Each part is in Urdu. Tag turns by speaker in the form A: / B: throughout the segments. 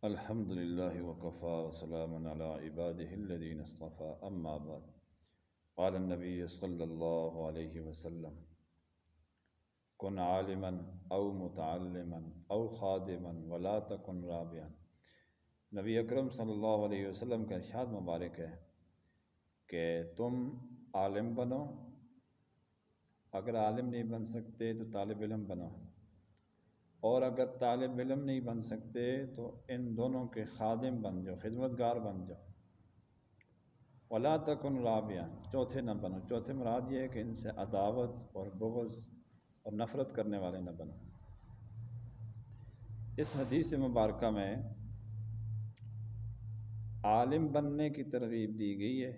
A: الحمد لله وكفى وسلام على عباده الذين اصطفى أما بعد قال النبي صلى الله عليه وسلم كن عالما أو متعلما أو خادما ولا تكن رابعا۔ نبی اکرم صلی اللہ علیہ وسلم کا ارشاد مبارک ہے کہ تم عالم بنو، اگر عالم نہیں بن سکتے تو طالب علم بنو، اور اگر طالب علم نہیں بن سکتے تو ان دونوں کے خادم بن جاؤ، خدمت گار بن جاؤ۔ ولا تکن رابعا، چوتھے نہ بنو۔ چوتھے مراد یہ ہے کہ ان سے عداوت اور بغض اور نفرت کرنے والے نہ بنو۔ اس حدیث مبارکہ میں عالم بننے کی ترغیب دی گئی ہے،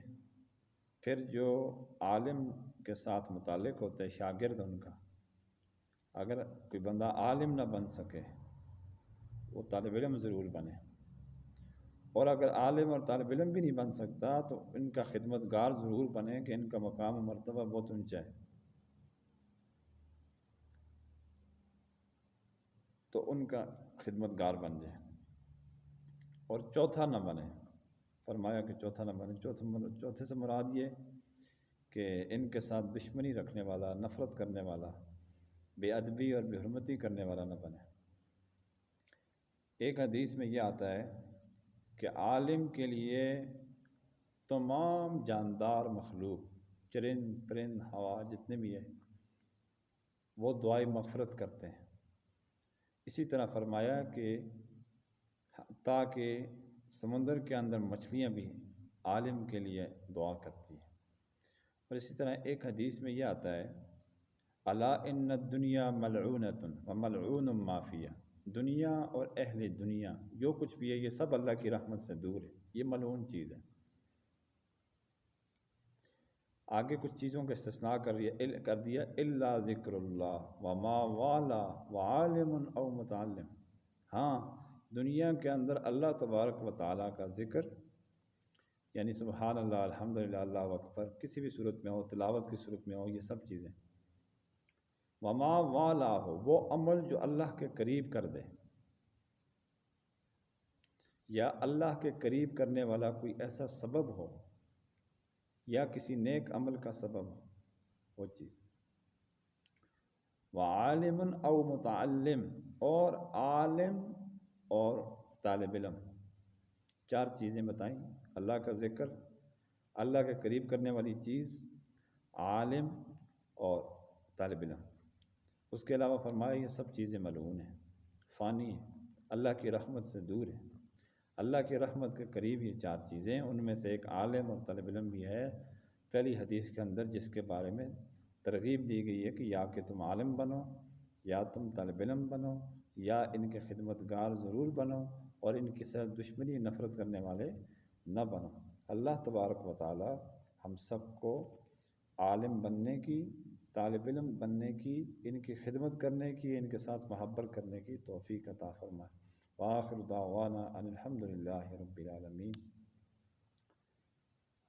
A: پھر جو عالم کے ساتھ متعلق ہوتا ہے شاگرد ان کا، اگر کوئی بندہ عالم نہ بن سکے وہ طالب علم ضرور بنے، اور اگر عالم اور طالب علم بھی نہیں بن سکتا تو ان کا خدمت گار ضرور بنے کہ ان کا مقام و مرتبہ بہت اونچا ہے، تو ان کا خدمت گار بن جائے۔ اور چوتھا نہ بنے، فرمایا کہ چوتھا نہ بنے۔ چوتھے سے مراد یہ کہ ان کے ساتھ دشمنی رکھنے والا، نفرت کرنے والا، بے ادبی اور بے حرمتی کرنے والا نہ بنے۔ ایک حدیث میں یہ آتا ہے کہ عالم کے لیے تمام جاندار مخلوق، چرند پرند ہوا جتنے بھی ہیں، وہ دعائے مغفرت کرتے ہیں۔ اسی طرح فرمایا کہ تاکہ سمندر کے اندر مچھلیاں بھی عالم کے لیے دعا کرتی ہیں۔ اور اسی طرح ایک حدیث میں یہ آتا ہے الا ان الدنیا ملعونۃ وملعون ما فیہا، دنیا اور اہل دنیا جو کچھ بھی ہے یہ سب اللہ کی رحمت سے دور ہے، یہ ملعون چیز ہے۔ آگے کچھ چیزوں کا استثناء کر دیا الا ذکر اللہ وما والا وعالم او متعلم۔ ہاں، دنیا کے اندر اللہ تبارک و تعالیٰ کا ذکر، یعنی سبحان اللہ، الحمدللہ، اللہ اکبر، کسی بھی صورت میں ہو، تلاوت کی صورت میں ہو، یہ سب چیزیں۔ وما والا ہو، وہ عمل جو اللہ کے قریب کر دے، یا اللہ کے قریب کرنے والا کوئی ایسا سبب ہو یا کسی نیک عمل کا سبب ہو، وہ چیز۔ وعالم او متعلم، اور عالم اور طالب علم، چار چیزیں بتائیں، اللہ کا ذکر، اللہ کے قریب کرنے والی چیز، عالم اور طالب علم۔ اس کے علاوہ فرمایا یہ سب چیزیں ملعون ہیں، فانی ہیں، اللہ کی رحمت سے دور ہیں۔ اللہ کی رحمت کے قریب یہ چار چیزیں، ان میں سے ایک عالم اور طالب علم بھی ہے پہلی حدیث کے اندر، جس کے بارے میں ترغیب دی گئی ہے کہ یا کہ تم عالم بنو، یا تم طالب علم بنو، یا ان کے خدمت گار ضرور بنو، اور ان کی ساتھ دشمنی نفرت کرنے والے نہ بنو۔ اللہ تبارک و تعالی ہم سب کو عالم بننے کی، طالب علم بننے کی، ان کی خدمت کرنے کی، ان کے ساتھ محبت کرنے کی توفیق عطا فرمائے۔ وآخر دعوانا ان الحمد للہ رب العالمین۔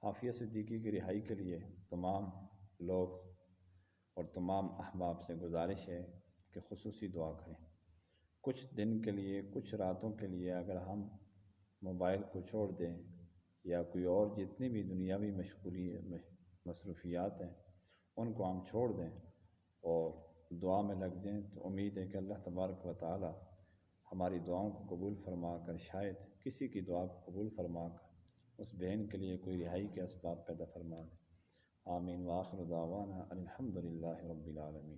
A: عافیہ صدیقی کی رہائی کے لیے تمام لوگ اور تمام احباب سے گزارش ہے کہ خصوصی دعا کریں۔ کچھ دن کے لیے، کچھ راتوں کے لیے اگر ہم موبائل کو چھوڑ دیں یا کوئی اور جتنی بھی دنیاوی مصروفیات ہیں ان کو ہم چھوڑ دیں اور دعا میں لگ جائیں، تو امید ہے کہ اللہ تبارک و تعالی ہماری دعاؤں کو قبول فرما کر، شاید کسی کی دعا کو قبول فرما کر اس بہن کے لیے کوئی رہائی کے اسباب پیدا فرما دے۔ آمین۔ وآخر دعوانا ان الحمد للہ رب العالمین۔